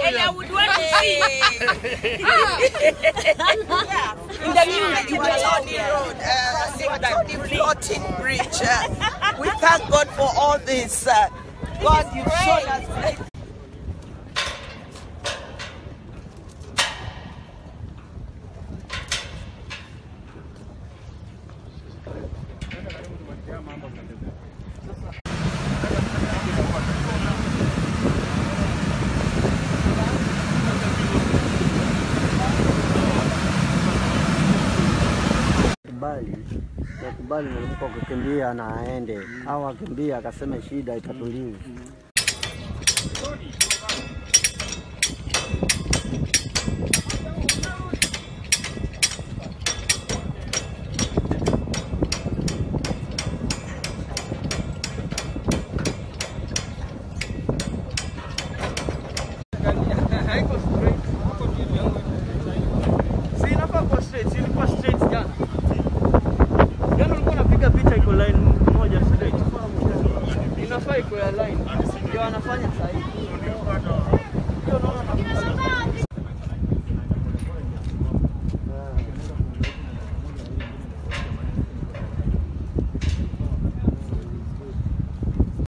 And I would want to see. In the new Tony Road, the floating bridge. We thank God for all this. God, you've shown us. Nakubali mko kukimbia na aende au akimbia akasema shida itatuliza. Inafaa iko ya line. Ndio anafanya sasa hivi.